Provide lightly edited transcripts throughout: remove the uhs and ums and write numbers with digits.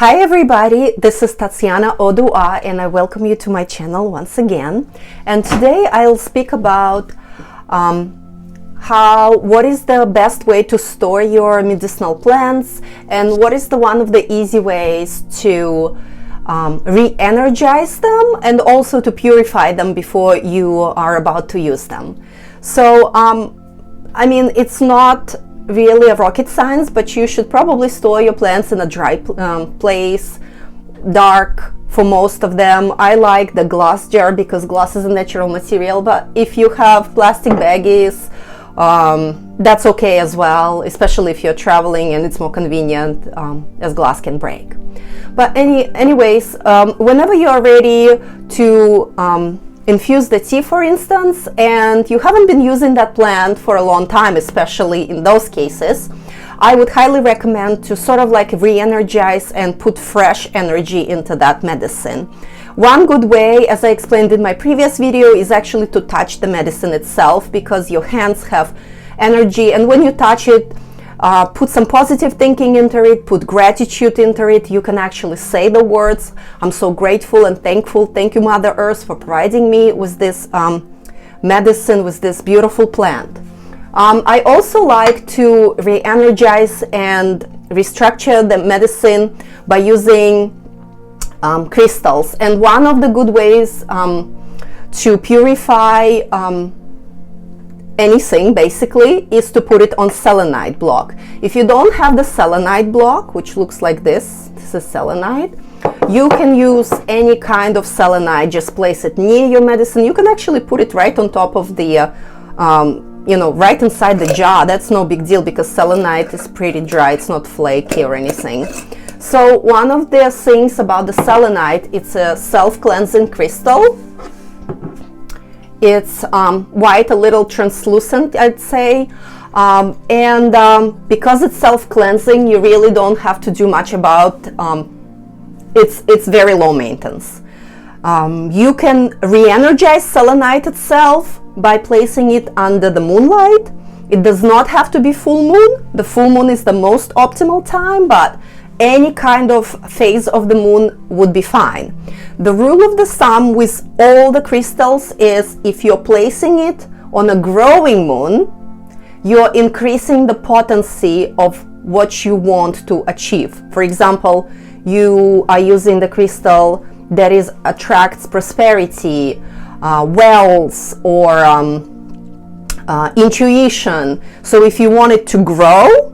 Hi everybody, this is Tatiana Odua and I welcome you to my channel once again. And today I'll speak about what is the best way to store your medicinal plants and what is one of the easy ways to re-energize them and also to purify them before you are about to use them. So I mean, it's not really a rocket science, but you should probably store your plants in a dry place, dark for most of them. I like the glass jar because glass is a natural material, but if you have plastic baggies, that's okay as well, especially if you're traveling and it's more convenient, as glass can break. But anyways, whenever you are ready to infuse the tea, for instance, and you haven't been using that plant for a long time, especially in those cases, I would highly recommend to sort of like re-energize and put fresh energy into that medicine. One good way, as I explained in my previous video, is actually to touch the medicine itself, because your hands have energy, and when you touch it, put some positive thinking into it, put gratitude into it. You can actually say the words, I'm so grateful and thankful. Thank you, Mother Earth, for providing me with this medicine, with this beautiful plant. I also like to re-energize and restructure the medicine by using crystals. And one of the good ways to purify anything basically is to put it on selenite block. If you don't have the selenite block, which looks like this is selenite, you can use any kind of selenite. Just place it near your medicine. You can actually put it right on top of the right inside the jar. That's no big deal because selenite is pretty dry, it's not flaky or anything. So one of the things about the selenite, it's a self-cleansing crystal. It's white, a little translucent, I'd say, because it's self-cleansing, you really don't have to do much about it's very low maintenance. You can re-energize selenite itself by placing it under the moonlight. It does not have to be full moon. The full moon is the most optimal time, but any kind of phase of the moon would be fine. The rule of the thumb with all the crystals is if you're placing it on a growing moon, you're increasing the potency of what you want to achieve. For example, you are using the crystal that attracts prosperity, wealth, or intuition. So if you want it to grow,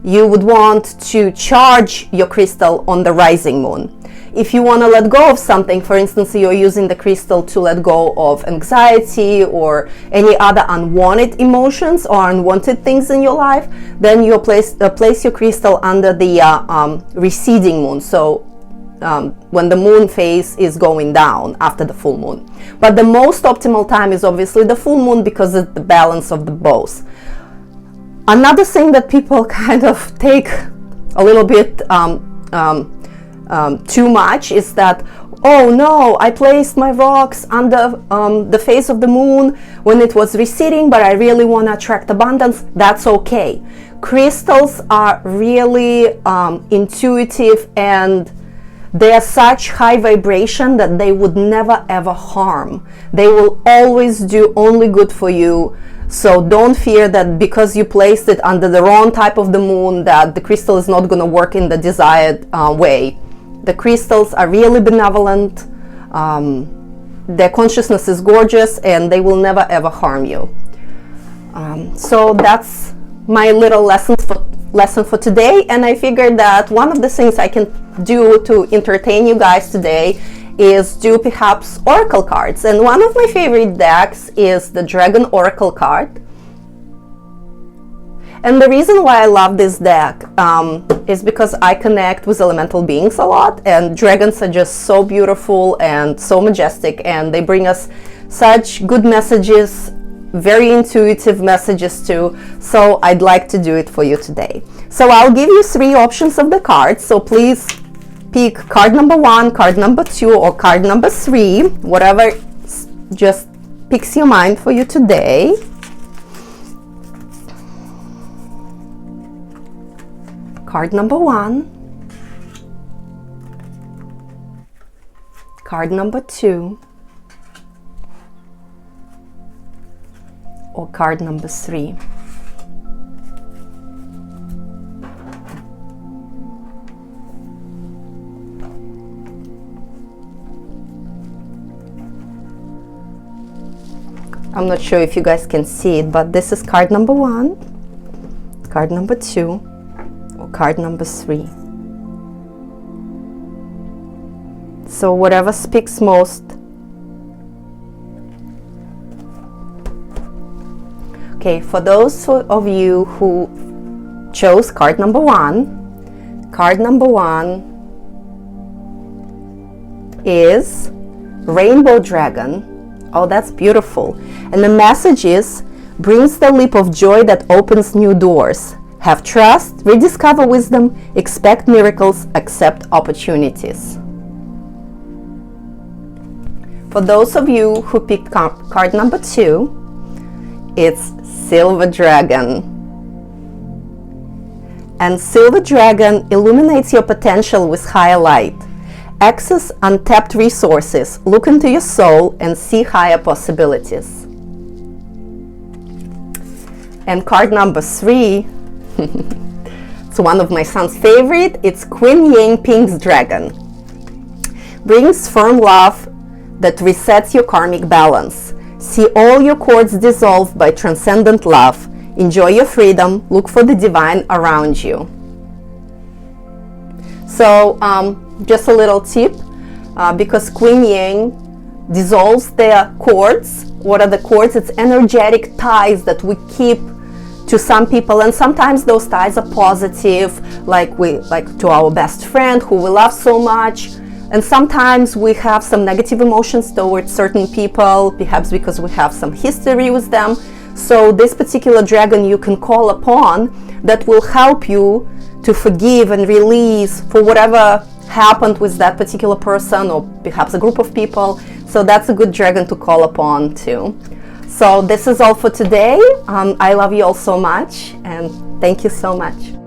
you would want to charge your crystal on the rising moon. If you want to let go of something, for instance, you're using the crystal to let go of anxiety or any other unwanted emotions or unwanted things in your life, then you place your crystal under the receding moon. So when the moon phase is going down after the full moon. But the most optimal time is obviously the full moon because it's the balance of the both. Another thing that people kind of take a little bit too much is that, oh no, I placed my rocks under the face of the moon when it was receding, but I really want to attract abundance. That's okay. Crystals are really intuitive, and they are such high vibration that they would never ever harm. They will always do only good for you. So don't fear that because you placed it under the wrong type of the moon that the crystal is not going to work in the desired way. The crystals are really benevolent. Their consciousness is gorgeous and they will never ever harm you. So that's my little lesson for today, and I figured that one of the things I can do to entertain you guys today is do perhaps oracle cards. And one of my favorite decks is the Dragon Oracle card. And the reason why I love this deck is because I connect with elemental beings a lot, and dragons are just so beautiful and so majestic, and they bring us such good messages, very intuitive messages too. So I'd like to do it for you today. So I'll give you 3 options of the cards, so please pick card number 1, card number 2, or card number 3, whatever just picks your mind for you today. Card number 1, card number 2, or card number 3. I'm not sure if you guys can see it, but this is card number 1, card number 2, or card number 3. So whatever speaks most. Okay, for those of you who chose card number 1, card number 1 is Rainbow Dragon. Oh, that's beautiful. And the message is, brings the leap of joy that opens new doors. Have trust, rediscover wisdom, expect miracles, accept opportunities. For those of you who picked card number 2, it's Silver Dragon. And Silver Dragon illuminates your potential with higher light. Access untapped resources, look into your soul and see higher possibilities. And card number 3, it's one of my son's favorite, it's Queen Yang Pink's Dragon. Brings firm love that resets your karmic balance. See all your cords dissolve by transcendent love. Enjoy your freedom, look for the divine around you. So, just a little tip, because Queen Yang dissolves the cords. What are the cords? It's energetic ties that we keep to some people, and sometimes those ties are positive, like to our best friend who we love so much, and sometimes we have some negative emotions towards certain people, perhaps because we have some history with them. So this particular dragon you can call upon that will help you to forgive and release for whatever happened with that particular person or perhaps a group of people. So that's a good dragon to call upon too. So this is all for today. I love you all so much and thank you so much.